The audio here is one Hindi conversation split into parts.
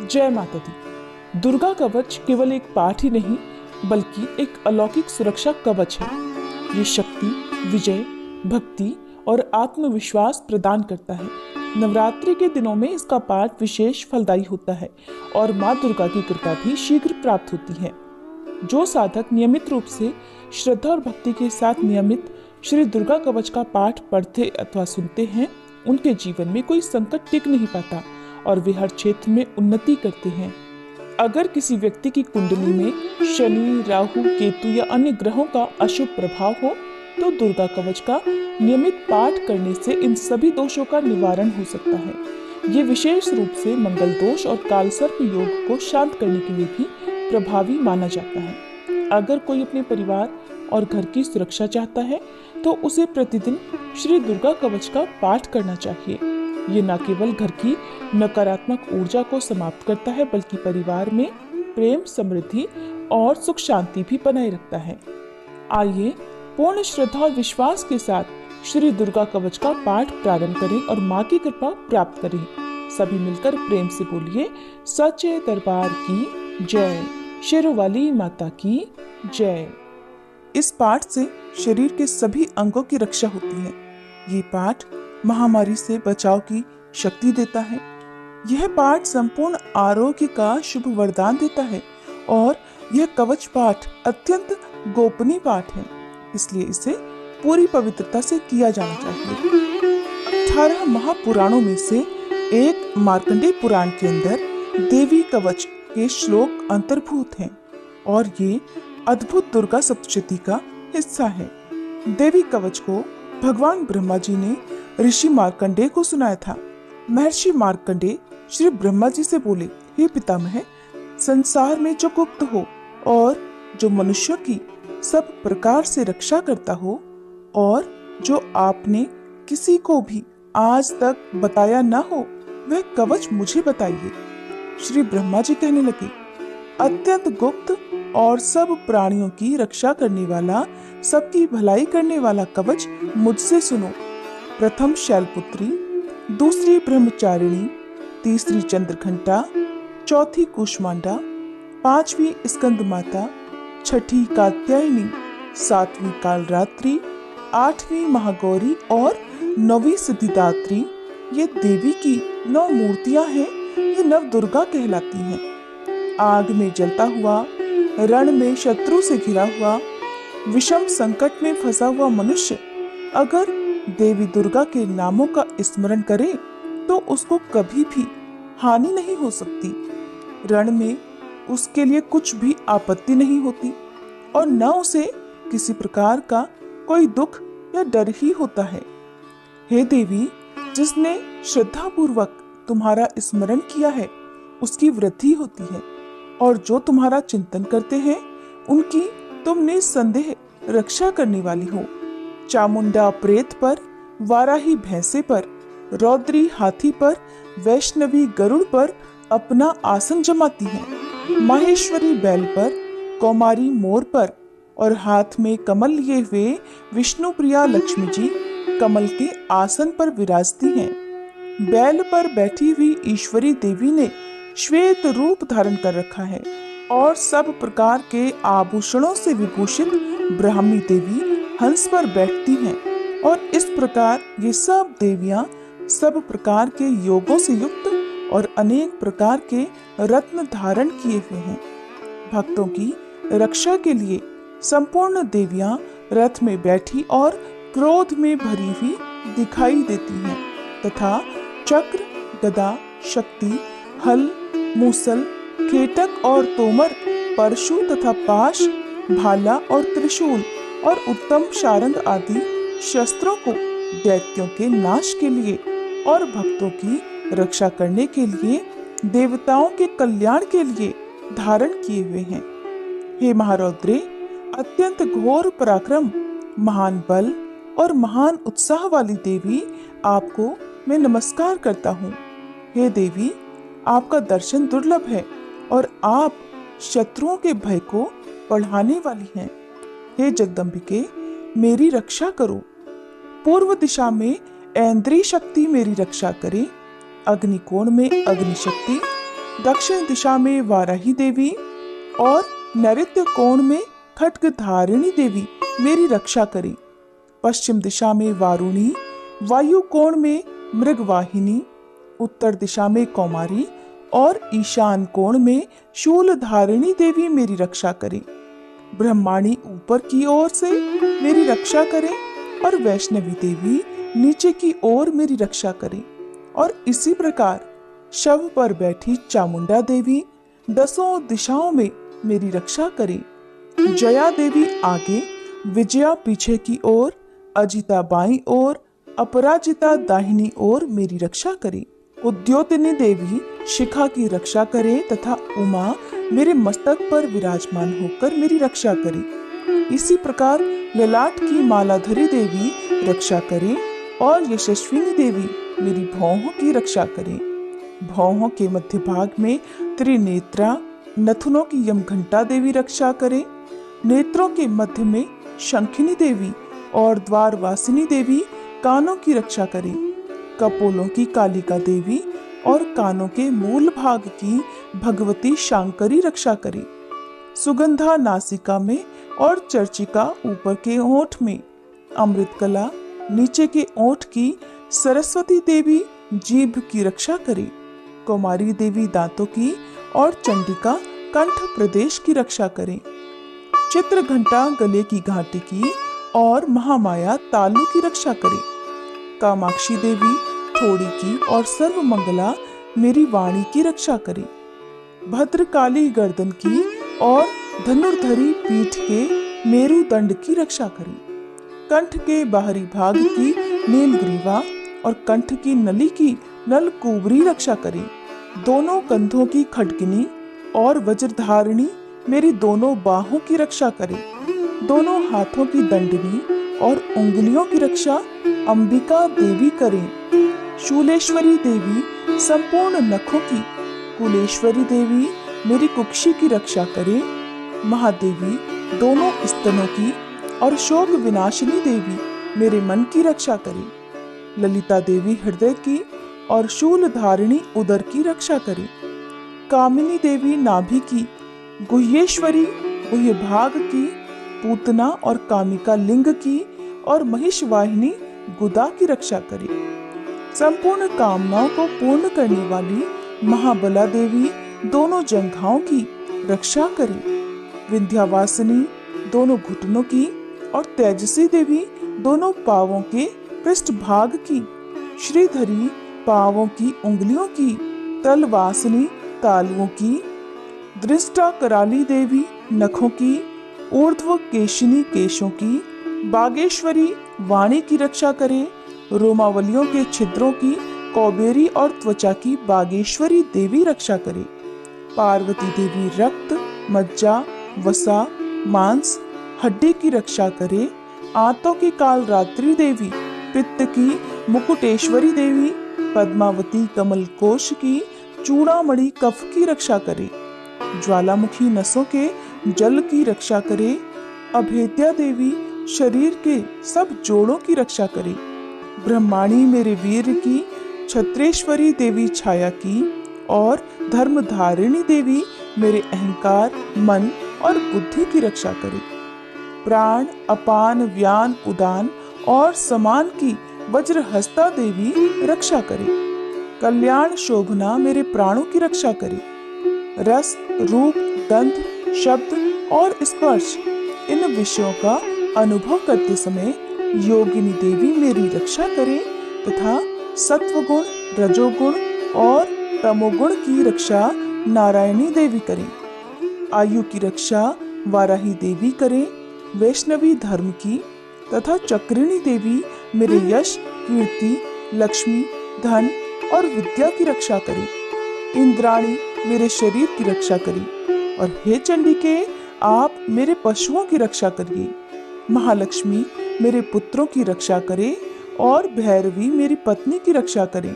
जय माता दी। दुर्गा कवच केवल एक पाठ ही नहीं बल्कि एक अलौकिक सुरक्षा कवच है। ये शक्ति, विजय, भक्ति और आत्मविश्वास प्रदान करता है। नवरात्रि के दिनों में इसका पाठ विशेष फलदायी होता है और माँ दुर्गा की कृपा भी शीघ्र प्राप्त होती है। जो साधक नियमित रूप से श्रद्धा और भक्ति के साथ नियमित श्री दुर्गा कवच का पाठ पढ़ते अथवा सुनते हैं, उनके जीवन में कोई संकट टिक नहीं पाता और वे हर क्षेत्र में उन्नति करते हैं। अगर किसी व्यक्ति की कुंडली में शनि, राहु, केतु या अन्य ग्रहों का अशुभ प्रभाव हो तो दुर्गा कवच का नियमित पाठ करने से इन सभी दोषों का निवारण हो सकता है। ये विशेष रूप से मंगल दोष और कालसर्प योग को शांत करने के लिए भी प्रभावी माना जाता है। अगर कोई अपने परिवार और घर की सुरक्षा चाहता है तो उसे प्रतिदिन श्री दुर्गा कवच का पाठ करना चाहिए। ये न केवल घर की नकारात्मक ऊर्जा को समाप्त करता है बल्कि परिवार में प्रेम, समृद्धि और सुख शांति भी बनाए रखता है। आइए पूर्ण श्रद्धा और विश्वास के साथ श्री दुर्गा कवच का पाठ प्रारंभ करें और माँ की कृपा प्राप्त करें। सभी मिलकर प्रेम से बोलिए, सच्चे दरबार की जय, शेरोवाली माता की जय। इस पाठ से शरीर के सभी अंगों की रक्षा होती है। ये पाठ महामारी से बचाव की शक्ति देता है। यह पाठ संपूर्ण आरोग्य का शुभ वरदान देता है और यह कवच पाठ अत्यंत गोपनीय पाठ है, इसलिए इसे पूरी पवित्रता से किया जाना चाहिए। 18 महापुराणों में से एक मार्कंडेय पुराण के अंदर देवी कवच के श्लोक अंतर्भूत हैं और ये अद्भुत दुर्गा सप्तशती का हिस्सा है। देवी कवच को भगवान ब्रह्मा जी ने ऋषि मार्कंडेय को सुनाया था। महर्षि मार्कंडेय श्री ब्रह्मा जी से बोले, हे पितामह, संसार में जो गुप्त हो और जो मनुष्यों की सब प्रकार से रक्षा करता हो और जो आपने किसी को भी आज तक बताया न हो, वह कवच मुझे बताइए। श्री ब्रह्मा जी कहने लगे, अत्यंत गुप्त और सब प्राणियों की रक्षा करने वाला, सबकी भलाई करने वाला कवच मुझसे सुनो। प्रथम शैलपुत्री, दूसरी ब्रह्मचारिणी, तीसरी चंद्रघंटा, चौथी कुष्मांडा, पांचवी स्कंद माता, छठी कात्यायनी, सातवीं कालरात्रि, आठवीं महागौरी और नौवीं सिद्धिदात्री। ये देवी की 9 मूर्तियां हैं। ये नव दुर्गा कहलाती हैं। आग में जलता हुआ, रण में शत्रु से घिरा हुआ, विषम संकट में फंसा हुआ मनुष्य अगर देवी दुर्गा के नामों का स्मरण करे तो उसको कभी भी हानि नहीं हो सकती। रण में उसके लिए कुछ भी आपत्ति नहीं होती और न उसे किसी प्रकार का कोई दुख या डर ही होता है। हे देवी, जिसने श्रद्धा पूर्वक तुम्हारा स्मरण किया है उसकी वृद्धि होती है और जो तुम्हारा चिंतन करते हैं उनकी तुम निसंदेह रक्षा करने वाली हो। चामुंडा प्रेत पर, वाराही भैंसे पर, रौद्री हाथी पर, वैष्णवी गरुड़ पर अपना आसन जमाती हैं। माहेश्वरी बैल पर, कौमारी मोर पर और हाथ में कमल लिए हुए विष्णु प्रिया लक्ष्मी जी कमल के आसन पर विराजती हैं। बैल पर बैठी हुई ईश्वरी देवी ने श्वेत रूप धारण कर रखा है और सब प्रकार के आभूषणों से विभूषित ब्राह्मी देवी हंस पर बैठती हैं और इस प्रकार ये सब देवियां सब प्रकार के योगों से युक्त और अनेक प्रकार के रत्न धारण किए हुए हैं। भक्तों की रक्षा के लिए संपूर्ण देवियां रथ में बैठी और क्रोध में भरी हुई दिखाई देती हैं तथा चक्र, गदा, शक्ति, हल, मूसल, खेटक और तोमर, परशु तथा पाश, भाला और त्रिशूल और उत्तम शारंग आदि शस्त्रों को दैत्यों के नाश के लिए और भक्तों की रक्षा करने के लिए, देवताओं के कल्याण के लिए धारण किए हुए हैं। हे महारौद्रे, अत्यंत घोर पराक्रम, महान बल और महान उत्साह वाली देवी, आपको मैं नमस्कार करता हूँ। हे देवी, आपका दर्शन दुर्लभ है और आप शत्रुओं के भय को बढ़ाने वाली हैं। हे जगदम्बिके, मेरी रक्षा करो। पूर्व दिशा में ऐन्द्री शक्ति मेरी रक्षा करे, अग्निकोण में अग्नि शक्ति, दक्षिण दिशा में वाराही देवी और नैऋत्य कोण में खड्गधारिणी देवी मेरी रक्षा करें। पश्चिम दिशा में वारुणी, वायु कोण में मृगवाहिनी, उत्तर दिशा में कौमारी और ईशान कोण में शूलधारिणी देवी मेरी रक्षा करें। ब्रह्माणी ऊपर की ओर से मेरी रक्षा करें और वैष्णवी देवी नीचे की ओर मेरी रक्षा करें। और इसी प्रकार शव पर बैठी चामुंडा देवी दसों दिशाओं में मेरी रक्षा करे। जया देवी आगे, विजया पीछे की ओर, अजिता बाईं ओर, अपराजिता दाहिनी ओर मेरी रक्षा करे। उद्योतिनी देवी शिखा की रक्षा करे तथा उमा मेरे मस्तक पर विराजमान होकर मेरी रक्षा करे। इसी प्रकार ललाट की मालाधरी देवी रक्षा करे और यशस्विनी देवी मेरी भौहों की रक्षा करे। भौहों के मध्य भाग में त्रिनेत्रा, नथुनों की यमघंटा देवी रक्षा करे। नेत्रों के मध्य में शंखिनी देवी और द्वारवासिनी देवी कानों की रक्षा करे। कपोलों की कालिका देवी और कानों के मूल भाग की भगवती शांकरी रक्षा करे। सुगंधा नासिका में और चर्चिका ऊपर के ओंठ में, अमृतकला नीचे के ओंठ की सरस्वती देवी जीभ की रक्षा करे। कुमारी देवी दांतों की और चंडिका कंठ प्रदेश की रक्षा करे। चित्रघंटा गले की घाटी की और महामाया तालू की रक्षा करे। कामाक्षी देवी थोड़ी की और सर्वमंगला मेरी वाणी की रक्षा करे। भद्रकाली गर्दन की और धनुर्धरी पीठ के मेरुदंड की रक्षा करे। कंठ के बाहरी भाग की नीलग्रीवा और कंठ की नली की नलकुबरी रक्षा करे। दोनों कंधों की खड्गिनी और वज्रधारिणी मेरी दोनों बाहों की रक्षा करे। दोनों हाथों की दंडनी और उंगलियों की रक्षा अंबिका देवी करें। शूलेश्वरी देवी संपूर्ण नखों की, कुलेश्वरी देवी मेरी कुक्षी की रक्षा करे। महादेवी दोनों स्तनों की और शोक विनाशिनी देवी मेरे मन की रक्षा करे। ललिता देवी हृदय की और शूलधारिणी उदर की रक्षा करे। कामिनी देवी नाभि की, गुह्येश्वरी गुह्य भाग की, पूतना और कामिका लिंग की और महिषवाहिनी गुदा की रक्षा करे। संपूर्ण कामनाओं को पूर्ण करने वाली महाबला देवी दोनों जंघाओं की रक्षा करे। विंध्यावासिनी दोनों घुटनों की और तेजसी देवी दोनों पांवों के पृष्ठभाग की, श्रीधरी पांवों की उंगलियों की, तलवासिनी तालुओं की, दृष्टा कराली देवी नखों की, ऊर्ध्व केशिनी केशों की, बागेश्वरी वाणी की रक्षा करे। रोमावलियों के छिद्रों की कौबेरी और त्वचा की बागेश्वरी देवी रक्षा करे। पार्वती देवी रक्त, मज्जा, वसा, मांस, हड्डी की रक्षा करे। आंतों की काल रात्रि देवी, पित्त की मुकुटेश्वरी देवी, पद्मावती कमल कोश की चूड़ामणि कफ की रक्षा करे। ज्वालामुखी नसों के जल की रक्षा करे। अभेद्या देवी शरीर के सब जोड़ों की रक्षा करे। ब्रह्माणी मेरे वीर की, छत्रेश्वरी देवी छाया की और धर्मधारिणी देवी मेरे अहंकार, मन और बुद्धि की रक्षा करे। प्राण, अपान, व्यान, उदान और समान की वज्रहस्ता देवी रक्षा करे। कल्याण शोभना मेरे प्राणों की रक्षा करे। रस, रूप, गंध, शब्द और स्पर्श इन विषयों का अनुभव करते समय योगिनी देवी मेरी रक्षा करे तथा सत्वगुण, रजोगुण और तमोगुण की रक्षा नारायणी देवी करे। आयु की रक्षा वाराही देवी करे। वैष्णवी धर्म की तथा चक्रिणी देवी मेरे यश, कीर्ति, लक्ष्मी, धन और विद्या की रक्षा करे। इंद्राणी मेरे शरीर की रक्षा करी और हे चंडिके आप मेरे पशुओं की रक्षा करिए। महालक्ष्मी मेरे पुत्रों की रक्षा करे और भैरवी मेरी पत्नी की रक्षा करे।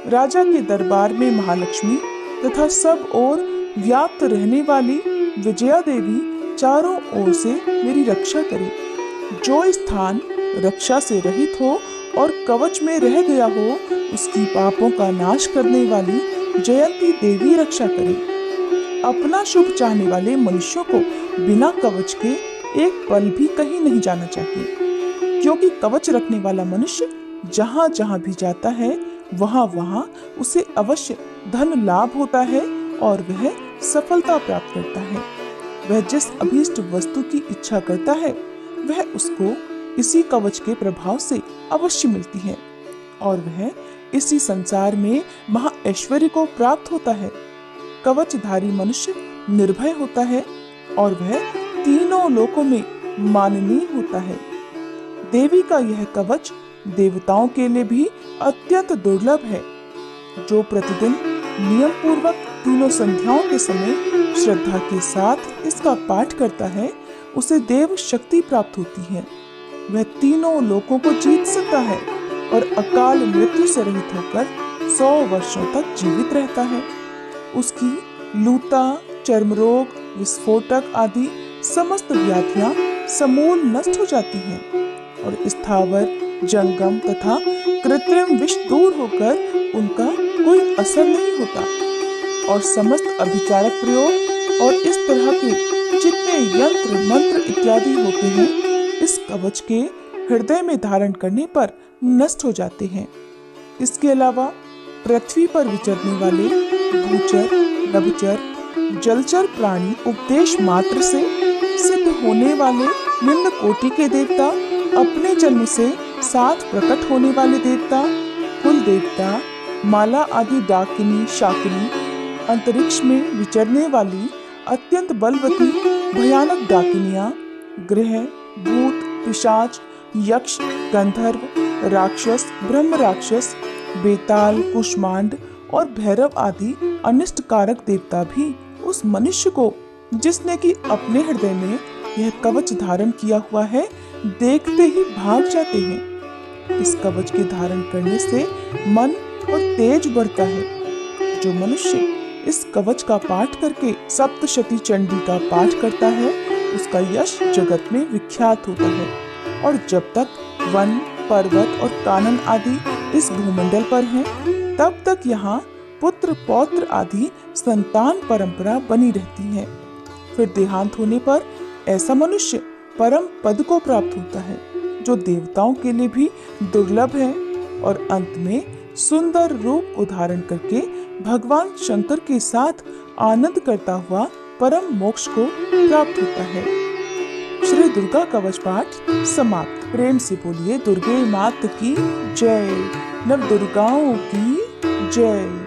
राजा के दरबार में महालक्ष्मी तथा सब ओर व्याप्त रहने वाली विजया देवी चारों ओर से मेरी रक्षा करे। जो स्थान रक्षा से रहित हो और कवच में रह गया हो उसकी पापों का नाश करने वाली जयंती देवी रक्षा करे। अपना शुभ चाहने वाले मनुष्यों को बिना कवच के एक पल भी कहीं नहीं जाना चाहिए, क्योंकि कवच रखने वाला मनुष्य जहाँ जहाँ भी जाता है वहाँ वहाँ उसे अवश्य धन लाभ होता है और वह सफलता प्राप्त करता है। वह जिस अभीष्ट वस्तु की इच्छा करता है वह उसको इसी कवच के प्रभाव से अवश्य मिलती है और वह इसी संसार में महा ऐश्वर्य को प्राप्त होता है। कवचधारी मनुष्य निर्भय होता है और वह तीनों लोकों में माननीय होता है। देवी का यह कवच देवताओं के लिए भी अत्यंत दुर्लभ है। जो प्रतिदिन नियम पूर्वक तीनों संध्याओं के समय श्रद्धा के साथ इसका पाठ करता है उसे देव शक्ति प्राप्त होती है। वह तीनों लोकों को जीत सकता है और अकाल मृत्यु से रहित होकर 100 वर्षों तक जीवित रहता है। उसकी लूता, चर्म रोग, विस्फोटक आदि समस्त व्याधियां समूल नष्ट हो जाती हैं और स्थावर, जंगम तथा कृत्रिम विष दूर होकर उनका कोई असर नहीं होता और समस्त अभिचारक प्रयोग और इस तरह के जितने यंत्र मंत्र इत्यादि होते हैं इस कवच के हृदय में धारण करने पर नष्ट हो जाते हैं। इसके अलावा पृथ्वी पर विचरने वाले भूचर, लघुचर, जलचर प्राणी उपदेश मात्र से सिद्ध होने वाले निम्न कोटि के देवता, अपने जन्म से साथ प्रकट होने वाले देवता, कुल देवता, माला आदि डाकिनी, शाकिनी, अंतरिक्ष में विचरने वाली अत्यंत बलवती भयानक डाकिनियां, ग्रह, भूत, पिशाच, यक्ष, गंधर्व, राक्षस, ब्रह्म राक्षस, बेताल, कुष्मांड और भैरव आदि अनिष्ट कारक देवता भी उस मनुष्य को जिसने कि अपने हृदय में यह कवच धारण किया हुआ है देखते ही भाग जाते हैं। इस कवच के धारण करने से मन और तेज बढ़ता है। जो मनुष्य इस कवच का पाठ करके सप्तशती चंडी का पाठ करता है उसका यश जगत में विख्यात होता है और जब तक वन, पर्वत और कानन आदि इस भूमंडल पर हैं, तब तक यहाँ पुत्र पौत्र आदि संतान परंपरा बनी रहती है। फिर देहांत होने पर ऐसा मनुष्य परम पद को प्राप्त होता है जो देवताओं के लिए भी दुर्लभ है और अंत में सुंदर रूप उधारण करके भगवान शंकर के साथ आनंद करता हुआ परम मोक्ष को प्राप्त होता है। श्री दुर्गा कवच पाठ समाप्त। प्रेम से बोलिए दुर्गे मात की जय, नव दुर्गाओं की जय।